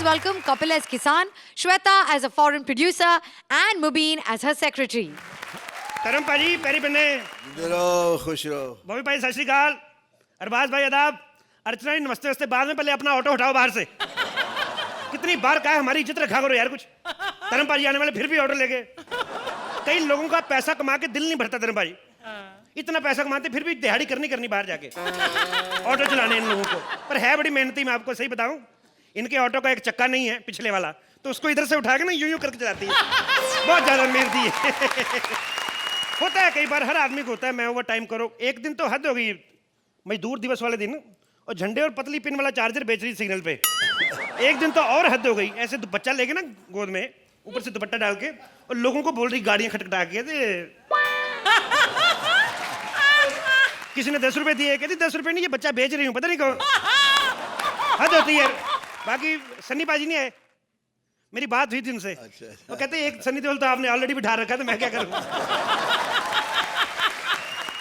please welcome Kapil as Kisan, Shweta as a foreign producer, and Mubin as her secretary. तरम पाजी पैरी बने रहो, खुश रहो। बॉबी भाई सत श्री अकाल, अरबाज भाई आदाब, अर्चना जी नमस्ते नमस्ते, बाद में पहले अपना ऑटो हटाओ बाहर से। कितनी बार कहा हमारी इज्जत रखा करो यार कुछ। तरम पाजी आने वाले फिर भी ऑर्डर लेके। कई लोगों का पैसा कमा के दिल नहीं भरता तरम पाजी, इतना पैसा कमाते फिर भी दिहाड़ी करनी बाहर जाके ऑटो चलाने इन लोगों को। पर है बड़ी मेहनती, मैं आपको सही बताऊं, इनके ऑटो का एक चक्का नहीं है पिछले वाला, तो उसको इधर से उठा के ना यूं करके चलाती है। बहुत ज्यादा मेहनती है। होता है कई बार, हर आदमी को होता है। मैं ओवर टाइम करो, एक दिन तो हद हो गई, मजदूर दिवस वाले दिन, और झंडे और पतली पिन वाला चार्जर बेच रही सिग्नल पे। एक दिन तो और हद हो गई, ऐसे बच्चा लेके ना गोद में, ऊपर से दुपट्टा डाल के, और लोगों को बोल रही गाड़ियां खटखटा के, किसी ने 10 रुपए दिए, कहती 10 रुपए नहीं, ये बच्चा बेच रही हूँ, पता नहीं कौन। हद होती है। बाकी सन्नी पाजी नहीं आए, मेरी बात हुई थी उनसे। अच्छा। वो कहते एक सन्नी देओल तो आपने ऑलरेडी बिठा रखा, तो मैं क्या करूँ।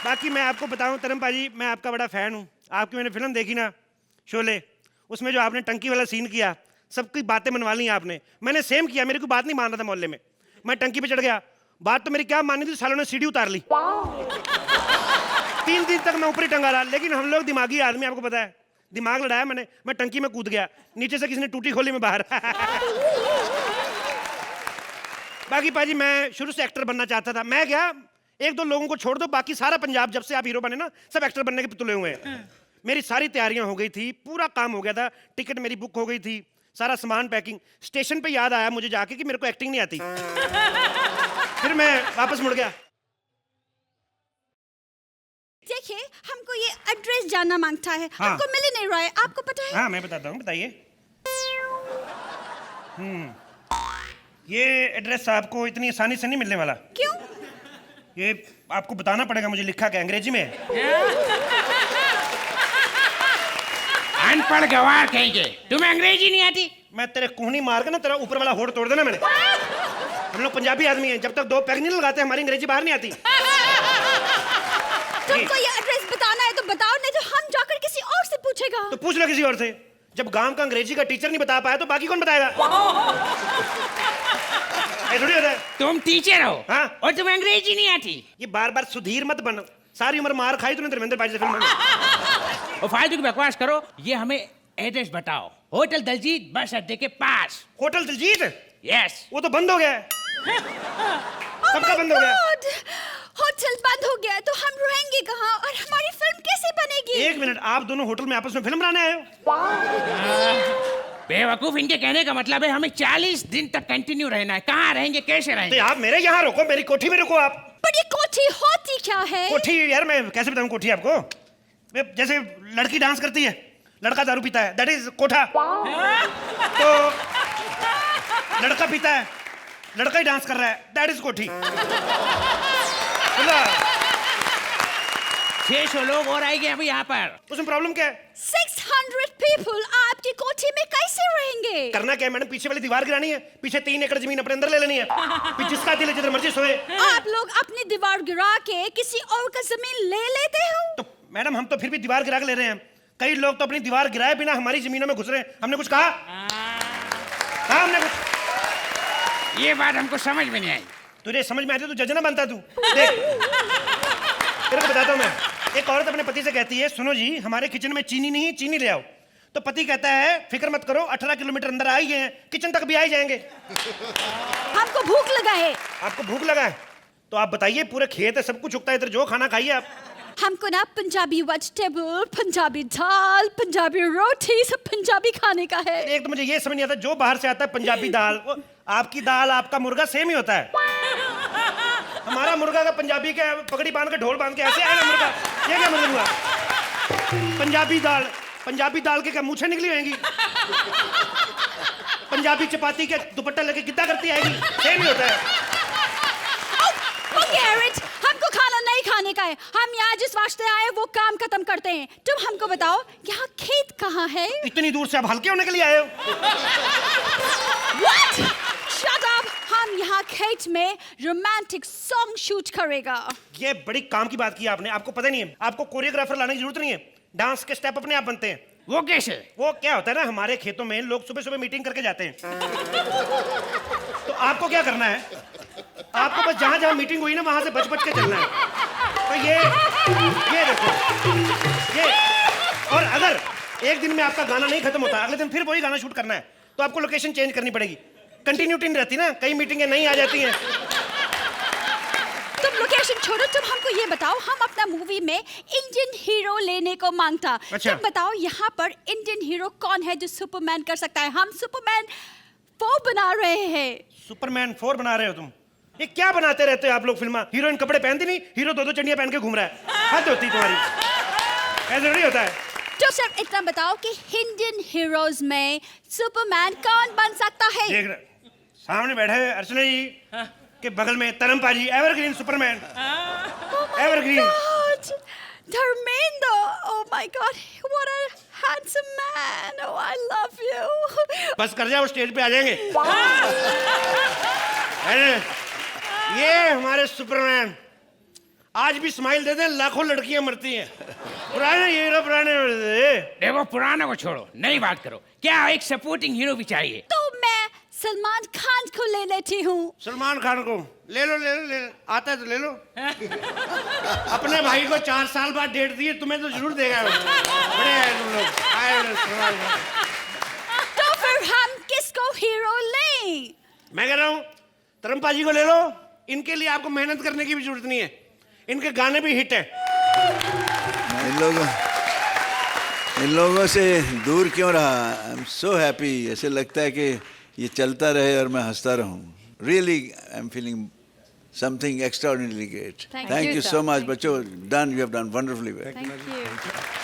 बाकी मैं आपको बताऊं तरम पाजी, मैं आपका बड़ा फैन हूँ। आपकी मैंने फिल्म देखी ना, शोले, उसमें जो आपने टंकी वाला सीन किया, सबकी बातें मनवा ली आपने। मैंने सेम किया, मेरी कोई बात नहीं मान रहा था मोहल्ले में, मैं टंकी पे चढ़ गया, बात तो मेरी क्या मानी थी, सालों ने सीढ़ी उतार ली। 3 दिन तक मैं ऊपर ही टंगा रहा, लेकिन हम लोग दिमागी आदमी, आपको पता है, दिमाग लड़ाया मैंने, मैं टंकी में कूद गया, नीचे से किसी ने टूटी खोली में बाहर। बाकी पाजी मैं शुरू से एक्टर बनना चाहता था। मैं क्या, 1-2 लोगों को छोड़ दो, बाकी सारा पंजाब जब से आप हीरो बने ना, सब एक्टर बनने के पुतले हुए हैं। मेरी सारी तैयारियां हो गई थी, पूरा काम हो गया था, टिकट मेरी बुक हो गई थी, सारा सामान पैकिंग। स्टेशन पे याद आया मुझे जाके कि मेरे को एक्टिंग नहीं आती। फिर मैं वापस मुड़ गया। देखिए, हमको ये एड्रेस जानना मांगता है। हाँ। हमको मिल ही नहीं रहा है, आपको पता है? हाँ मैं बताता हूँ, बताइए। ये एड्रेस आपको इतनी आसानी से नहीं मिलने वाला। क्यों? ये आपको बताना पड़ेगा, मुझे लिखा क्या अंग्रेजी में है। अनपढ़ गवार कहेंगे, तुम्हें अंग्रेजी नहीं आती? मैं तेरे कोहनी मार के ना तेरा ऊपर वाला होड़ तोड़ देना मैंने। हम लोग पंजाबी आदमी हैं, जब तक 2 पैग नहीं लगाते हमारी अंग्रेजी बाहर नहीं आती। तुमको ये एड्रेस बताना है तो बताओ, नहीं तो हम जाकर किसी और से पूछेगा। तो पूछ लो किसी और से। जब गांव का अंग्रेजी का टीचर नहीं बता पाया तो बाकी कौन बताएगा। थोड़ी होता है। तुम टीचर हो, हाँ? और तुम्हें अंग्रेजी नहीं आती? ये बार-बार सुधीर मत बन, सारी उम्र मार खाई तूने धर्मेंद्र पाजी से फिल्म में। और फालतू की बकवास करो, ये हमें एड्रेस बताओ। होटल दलजीत बस अड्डे के पास। होटल दिलजीत? यस। वो तो बंद हो गया है। कब का बंद हो गया? होटल बंद हो गया तो हम रहेंगे कहाँ और हमारी फिल्म कैसे बनेगी? 1 मिनट, आप दोनों होटल में आपस में फिल्म बनाने आए हो? बेवकूफ, इनके कहने का मतलब है हमें 40 दिन तक कंटिन्यू रहना है। कहाँ रहेंगे, कैसे रहेंगे? तो आप मेरे यहाँ रुको, मेरी कोठी में रुको आप। पर ये कोठी होती क्या है? कोठी यार मैं कैसे बताऊं कोठी आपको। जैसे लड़की डांस करती है, लड़का दारू पीता है, दैट इज कोठा। तो लड़का पीता है, लड़का ही डांस कर रहा है, दैट इज कोठी। 600 लोग और आएंगे अभी यहाँ पर। उसमें प्रॉब्लम क्या है? 600 people आपकी कोठी में कैसे रहेंगे? करना क्या है मैडम, पीछे वाली दीवार गिरानी है, पीछे 3 एकड़ जमीन अपने अंदर ले लेनी है, फिर जिसका दिल है जिधर मर्जी सोए। आप लोग अपनी दीवार गिरा के किसी और का जमीन ले लेते हो? तो मैडम हम तो फिर भी दीवार गिरा के ले रहे हैं। कई लोग तो अपनी दीवार गिराए बिना हमारी जमीनों में घुस रहे हैं। हमने कुछ कहा? कहा हमने कुछ? ये बात हमको समझ में नहीं आई। तुझे समझ में आती तो जज ना बनता तू। देख तेरे को बताता हूँ मैं। एक औरत अपने पति से कहती है, सुनो जी हमारे किचन में चीनी नहीं, चीनी ले आओ। तो पति कहता है, फिक्र मत करो, 18 किलोमीटर अंदर आ ही गए हैं, किचन तक भी आ ही जाएंगे। हमको भूख लगा है। आपको भूख लगा है तो आप बताइए, पूरे खेत है, सब कुछ उगता है इधर, जो खाना खाइए आप। हमको ना पंजाबी वेजिटेबल, पंजाबी दाल, पंजाबी रोटी, सब पंजाबी खाने का है। एक तो मुझे ये समझ नहीं आता, जो बाहर से आता है पंजाबी दाल, आपकी दाल आपका मुर्गा सेम ही होता है। हमारा मुर्गा का पंजाबी का पगड़ी बांध के ढोल बांध के ऐसे आएगा मुर्गा, ये क्या मतलब हुआ? पंजाबी दाल के क्या मूछें निकली होंगी? पंजाबी चपाती के दुपट्टा लेके गिद्दा करती आएगी, सेम ही होता है। हमको खाना नहीं खाने का है, हम यहाँ जिस वास्ते आए वो काम खत्म करते हैं। तुम हमको बताओ यहाँ खेत कहाँ है? इतनी दूर से आप हल्के होने के लिए आए हो? What? Shut up! हम यहाँ खेत में रोमांटिक सॉन्ग शूट करेगा। ये बड़ी काम की बात की आपने, आपको पता नहीं है, आपको कोरियोग्राफर लाने की जरूरत नहीं है, डांस के स्टेप अपने आप बनते हैं। वो कैसे? वो क्या होता है ना, हमारे खेतों में लोग सुबह सुबह मीटिंग करके जाते हैं। तो आपको क्या करना है, आपको बस जहां जहां मीटिंग हुई ना वहां से बच बच के चलना है। तो ये देखो ये, और अगर एक दिन में आपका गाना नहीं खत्म होता, अगले दिन फिर वही गाना शूट करना है, तो आपको लोकेशन चेंज करनी पड़ेगी। कंटिन्यूटी नहीं रहती ना, कई मीटिंगें नहीं आ जाती हैं। तुम लोकेशन छोड़ो, तुम हमको ये बताओ, हम अपना मूवी में इंडियन हीरो लेने को मांगता। अच्छा। तुम बताओ यहाँ पर इंडियन हीरो कौन है जो सुपरमैन कर सकता है? हम सुपरमैन 4 बना रहे हैं। सुपरमैन 4 बना रहे हो तुम? ये क्या बनाते रहते हो आप लोग फिल्मा? हीरोइन कपड़े पहनती नहीं, हीरो 2-2 चंडियां पहन के घूम रहा है। हद होती तुम्हारी, ऐसे नहीं होता है। तो सिर्फ इतना बताओ कि इंडियन हीरोज में सुपरमैन कौन बन सकता है? देख रहे सामने बैठे हैं अर्चना जी के बगल में तरम पाजी, evergreen Superman. Evergreen. Dharmendra, oh my God, what a handsome man. Oh, I love you. बस कर जाओ, स्टेज पे आ जाएंगे। अरे, ये हमारे सुपरमैन आज भी स्माइल देते हैं, लाखों लड़कियां मरती हैं। पुराने हीरो पुराने। देखो पुराना को छोड़ो, नई बात करो। क्या एक सपोर्टिंग हीरो भी चाहिए? तो मैं सलमान खान को ले लेती हूँ। सलमान खान को ले लो, आता है तो ले लो। अपने भाई को 4 साल बाद डेट दी, तुम्हें तो जरूर देगा। बड़े हैं तुम लोग। सलमान खान। तो फिर हम किसको हीरो लें? मैं कह रहा हूँ तरमपा जी को ले लो, इनके लिए आपको मेहनत करने की भी जरूरत नहीं है, इनके गाने भी हिट हैं। इन लोगों से दूर क्यों रहा? I am so happy. ऐसे लगता है कि ये चलता रहे और मैं हंसता रहूं। Really I am feeling something extraordinary great. Thank thank you, you sir. So much Thank बच्चों। Done, you have done wonderfully well. Thank you.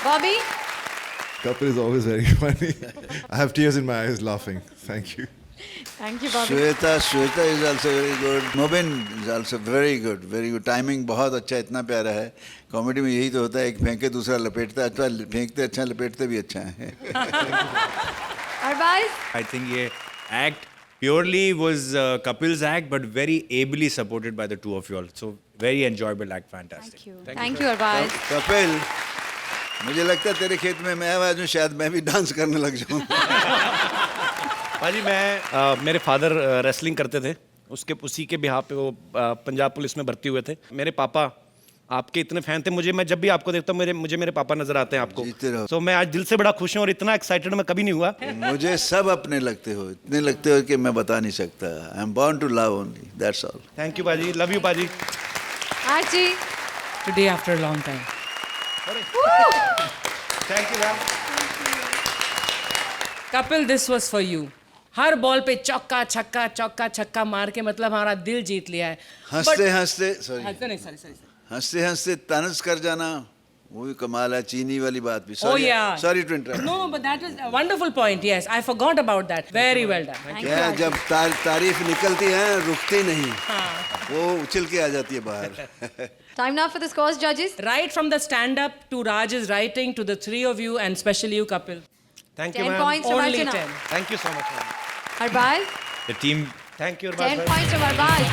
Bobby? Kapil is always very funny. I have tears in my eyes laughing. Thank you. Thank you, Bobby. Shweta is also very good. Mobin is also very good, very good. Timing बहुत अच्छा, इतना प्यारा है। Comedy में यही तो होता है, एक फेंके दूसरा लपेटता है। अच्छा फेंकते अच्छा, लपेटते भी अच्छा है। Arbaz? I think ये act purely was Kapil's act, but very ably supported by the two of you all. So very enjoyable act, fantastic. Thank you, Arbaz. Kapil, मुझे लगता है तेरे खेत में मैं आवाज हूँ, शायद मैं भी डांस करने लग जाऊँ। भाजी मेरे फादर रेसलिंग करते थे, उसी के बिहाफ पे वो पंजाब पुलिस में भर्ती हुए थे। मेरे पापा आपके इतने फैन थे, मुझे मैं जब भी आपको देखता हूँ मुझे मेरे पापा नजर आते हैं आपको। जीते रहो। तो मैं आज दिल से बड़ा खुश हूँ और इतना एक्साइटेड मैं कभी नहीं हुआ। मुझे सब अपने लगते हो, इतने लगते हो कि मैं बता नहीं सकता। I am born to love only, that's all. Thank you पाजी, लव यू पाजी। Archie? Today after a long time. Thank you ma'am. Kapil, this was for you. हर बॉल पे चौका छक्का मार के मतलब हमारा दिल जीत लिया है। हंसते हंसते सॉरी सॉरी हंसते हंसते तनस कर जाना, वो भी कमाल है। चीनी वाली बात भी। Oh yeah. Sorry to interrupt. No, but that is a wonderful point. Yes, I forgot about that. Very well done. क्या जब तारीफ निकलती है रुकती नहीं, वो उछल के आ जाती है बाहर। Time now for the scores, judges. Right from the stand-up to Raj's writing to the three of you and especially you, Kapil. Thank you 10 ma'am. points from Only Archana. 10. Thank you so much ma'am. Arbaz? The team thank you 10 points from Arbaz.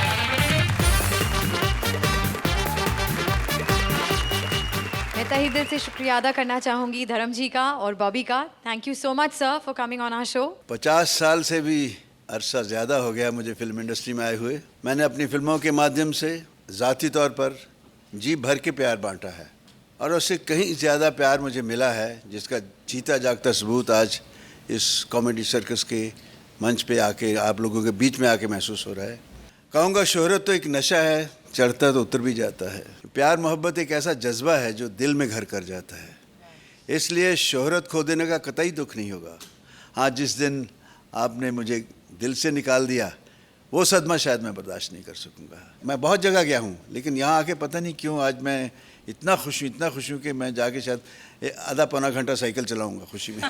मैं तहे दिल से शुक्रिया अदा करना चाहूंगी धर्म जी का और बॉबी का। Thank you so much sir for coming on our show. 50 साल से भी अरसा ज़्यादा हो गया मुझे फिल्म इंडस्ट्री में आए हुए। मैंने अपनी फिल्मों के माध्यम से ज़ाती तौर पर जी भर के प्यार बांटा है, और उससे कहीं ज़्यादा प्यार मुझे मिला है जिसका जीता जागता सबूत आज इस कॉमेडी सर्कस के मंच पे आके आप लोगों के बीच में आके महसूस हो रहा है। कहूँगा शोहरत तो एक नशा है, चढ़ता तो उतर भी जाता है। प्यार मोहब्बत एक ऐसा जज्बा है जो दिल में घर कर जाता है, इसलिए शोहरत खो देने का कतई दुख नहीं होगा। हाँ, जिस दिन आपने मुझे दिल से निकाल दिया वो सदमा शायद मैं बर्दाश्त नहीं कर सकूँगा। मैं बहुत जगह गया हूँ, लेकिन यहाँ आके पता नहीं क्यों आज मैं इतना खुश हूँ कि मैं जाके शायद आधा पौना घंटा साइकिल चलाऊँगा खुशी में।